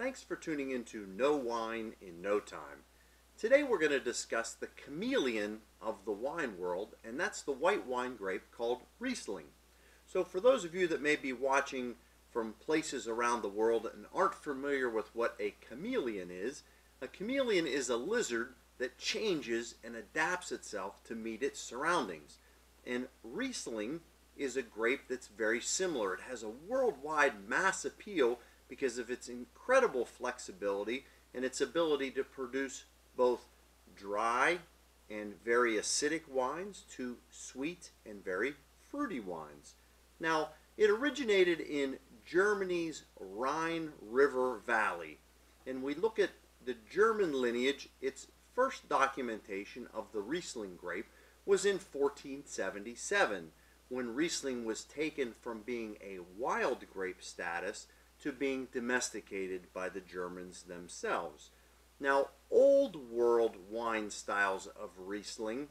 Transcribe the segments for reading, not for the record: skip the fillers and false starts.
Thanks for tuning in to Know Wine in No Time. Today we're going to discuss the chameleon of the wine world, and that's the white wine grape called Riesling. So for those of you that may be watching from places around the world and aren't familiar with what a chameleon is a lizard that changes and adapts itself to meet its surroundings. And Riesling is a grape that's very similar. It has a worldwide mass appeal because of its incredible flexibility and its ability to produce both dry and very acidic wines to sweet and very fruity wines. Now, it originated in Germany's Rhine River Valley, and we look at the German lineage. Its first documentation of the Riesling grape was in 1477, when Riesling was taken from being a wild grape status to being domesticated by the Germans themselves. Now, old world wine styles of Riesling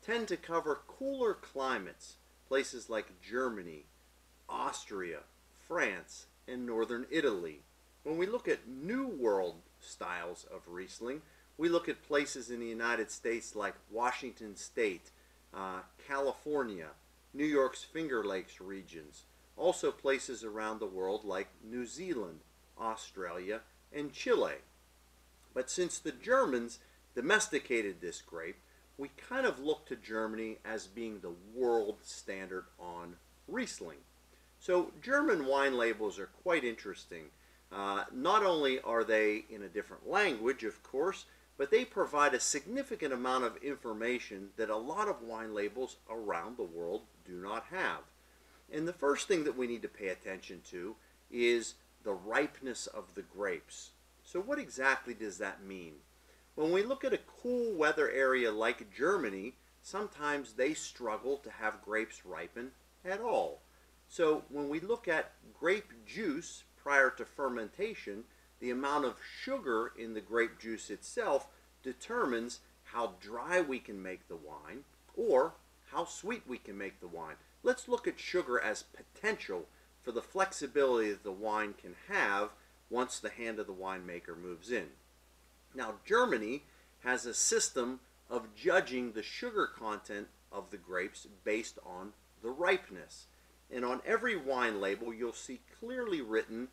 tend to cover cooler climates, places like Germany, Austria, France, and northern Italy. When we look at New World styles of Riesling, we look at places in the United States like Washington State, California, New York's Finger Lakes regions, also places around the world like New Zealand, Australia, and Chile. But since the Germans domesticated this grape, we kind of look to Germany as being the world standard on Riesling. So German wine labels are quite interesting. Not only are they in a different language, of course, but they provide a significant amount of information that a lot of wine labels around the world do not have. And the first thing that we need to pay attention to is the ripeness of the grapes. So what exactly does that mean? When we look at a cool weather area like Germany, sometimes they struggle to have grapes ripen at all. So when we look at grape juice prior to fermentation, the amount of sugar in the grape juice itself determines how dry we can make the wine or how sweet we can make the wine. Let's look at sugar as potential for the flexibility that the wine can have once the hand of the winemaker moves in. Now, Germany has a system of judging the sugar content of the grapes based on the ripeness. And on every wine label, you'll see clearly written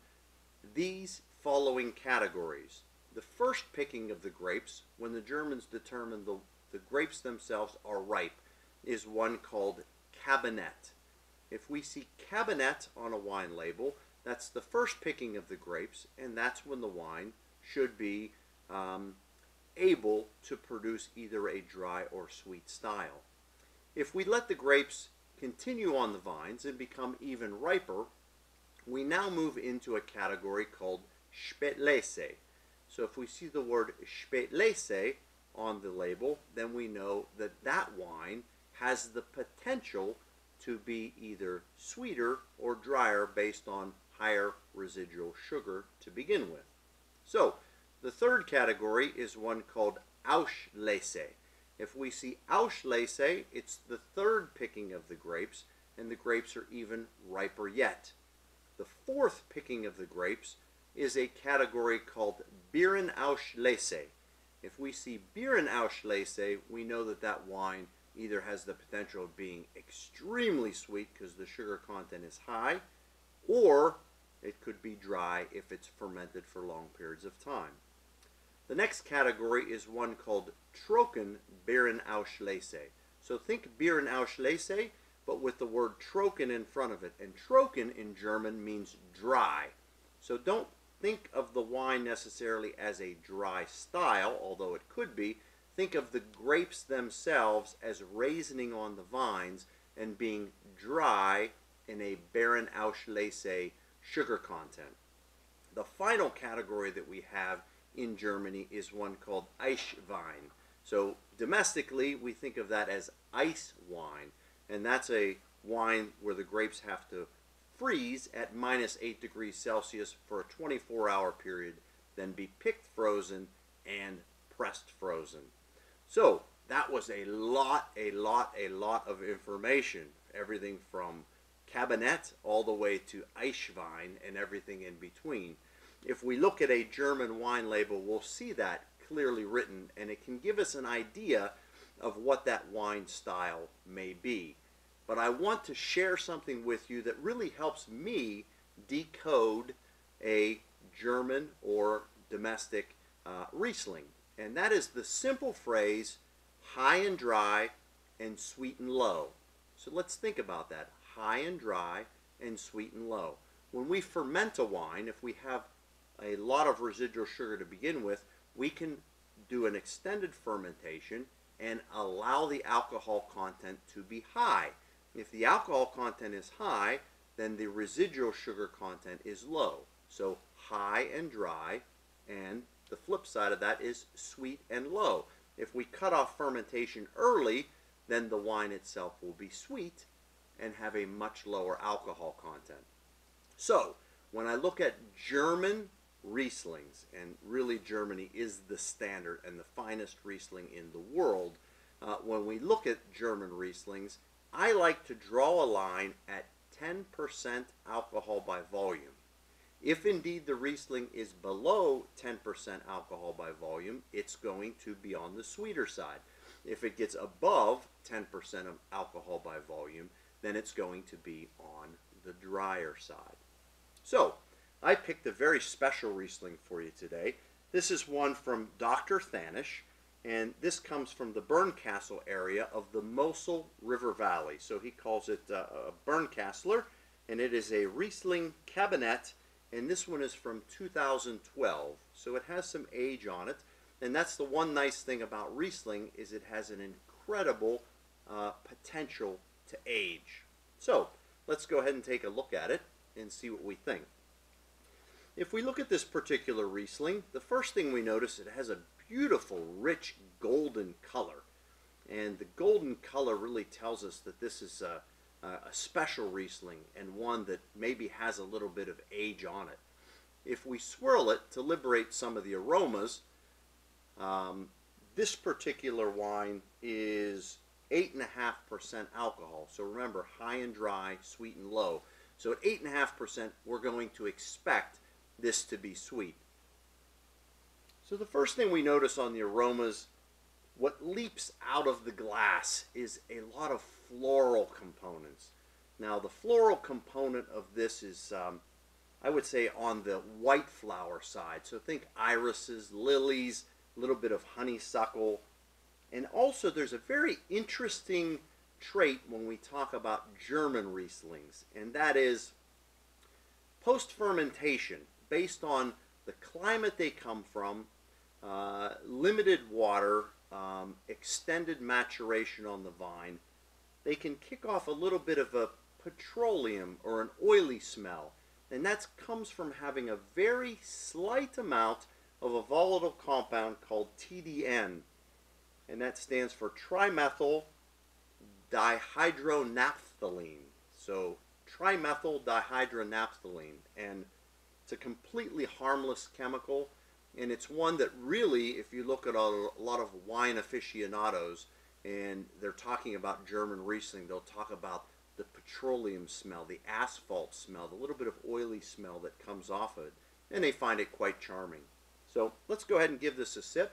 these following categories. The first picking of the grapes, when the Germans determine the grapes themselves are ripe, is one called Cabernet. If we see Cabernet on a wine label, that's the first picking of the grapes, and that's when the wine should be able to produce either a dry or sweet style. If we let the grapes continue on the vines and become even riper, we now move into a category called Spätlese. So if we see the word Spätlese on the label, then we know that that wine has the potential to be either sweeter or drier based on higher residual sugar to begin with. So the third category is one called Auslese. If we see Auslese, it's the third picking of the grapes, and the grapes are even riper yet. The fourth picking of the grapes is a category called Beerenauslese. If we see Beerenauslese, we know that that wine either has the potential of being extremely sweet because the sugar content is high, or it could be dry if it's fermented for long periods of time. The next category is one called Trocken Beerenauslese. So think Beerenauslese, but with the word Trocken in front of it. And Trocken in German means dry. So don't think of the wine necessarily as a dry style, although it could be. Think of the grapes themselves as raisening on the vines and being dry in a Beerenauslese sugar content. The final category that we have in Germany is one called Eiswein. So domestically, we think of that as ice wine, and that's a wine where the grapes have to freeze at -8 degrees Celsius for a 24-hour period, then be picked frozen and pressed frozen. So that was a lot of information, everything from Cabernet all the way to Eiswein and everything in between. if we look at a German wine label, we'll see that clearly written, and it can give us an idea of what that wine style may be. But I want to share something with you that really helps me decode a German or domestic Riesling. And that is the simple phrase, high and dry and sweet and low. So let's think about that, high and dry and sweet and low. When we ferment a wine, if we have a lot of residual sugar to begin with, we can do an extended fermentation and allow the alcohol content to be high. If the alcohol content is high, then the residual sugar content is low. So high and dry, and the flip side of that is sweet and low. If we cut off fermentation early, then the wine itself will be sweet and have a much lower alcohol content. So when I look at German Rieslings, and really Germany is the standard and the finest Riesling in the world, when we look at German Rieslings, I like to draw a line at 10% alcohol by volume. If indeed the Riesling is below 10% alcohol by volume, it's going to be on the sweeter side. If it gets above 10% of alcohol by volume, then it's going to be on the drier side. So, I picked a very special Riesling for you today. This is one from Dr. Thanisch, and this comes from the Bernkastel area of the Mosel River Valley. So he calls it a Bernkastler, and it is a Riesling Cabernet, and this one is from 2012. So it has some age on it, and that's the one nice thing about Riesling, is it has an incredible potential to age. So let's go ahead and take a look at it and see what we think. If we look at this particular Riesling, the first thing we notice, it has a beautiful, rich, golden color. And the golden color really tells us that this is a special Riesling, and one that maybe has a little bit of age on it. If we swirl it to liberate some of the aromas, this particular wine is 8.5% alcohol. So remember, high and dry, sweet and low. So at 8.5%, we're going to expect this to be sweet. So the first thing we notice on the aromas, what leaps out of the glass is a lot of floral components. Now the floral component of this is, I would say, on the white flower side. So think irises, lilies, a little bit of honeysuckle. And also there's a very interesting trait when we talk about German Rieslings, and that is post-fermentation, based on the climate they come from, limited water, extended maturation on the vine, they can kick off a little bit of a petroleum or an oily smell, and that comes from having a very slight amount of a volatile compound called TDN, and that stands for trimethyl dihydronaphthalene. So trimethyl dihydronaphthalene, and it's a completely harmless chemical, and it's one that really, if you look at a lot of wine aficionados and they're talking about German Riesling, they'll talk about the petroleum smell, the asphalt smell, the little bit of oily smell that comes off of it, and they find it quite charming. So let's go ahead and give this a sip.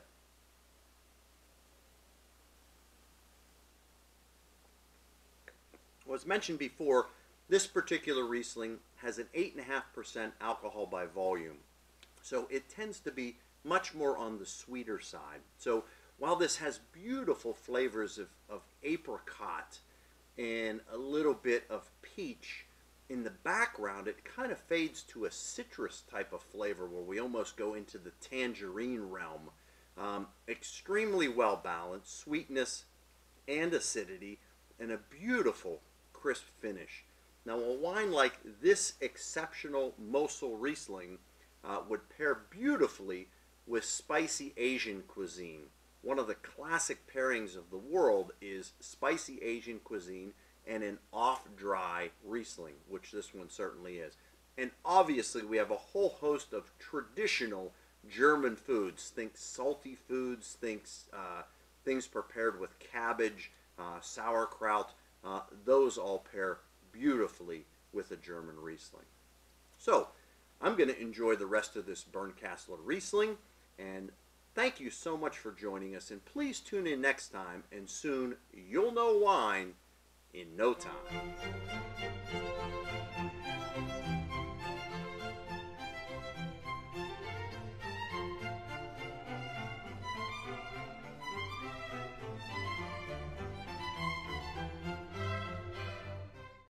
Well, as mentioned before, this particular Riesling has an 8.5% alcohol by volume. So it tends to be much more on the sweeter side. So while this has beautiful flavors of apricot and a little bit of peach, in the background it kind of fades to a citrus type of flavor where we almost go into the tangerine realm. Extremely well balanced, sweetness and acidity, and a beautiful crisp finish. Now a wine like this exceptional Mosel Riesling would pair beautifully with spicy Asian cuisine. One of the classic pairings of the world is spicy Asian cuisine and an off-dry Riesling, which this one certainly is. And obviously we have a whole host of traditional German foods. Think salty foods, things prepared with cabbage, sauerkraut. Those all pair beautifully with a German Riesling. So I'm going to enjoy the rest of this Bernkastel Riesling, and thank you so much for joining us, and please tune in next time, and soon you'll know wine in no time.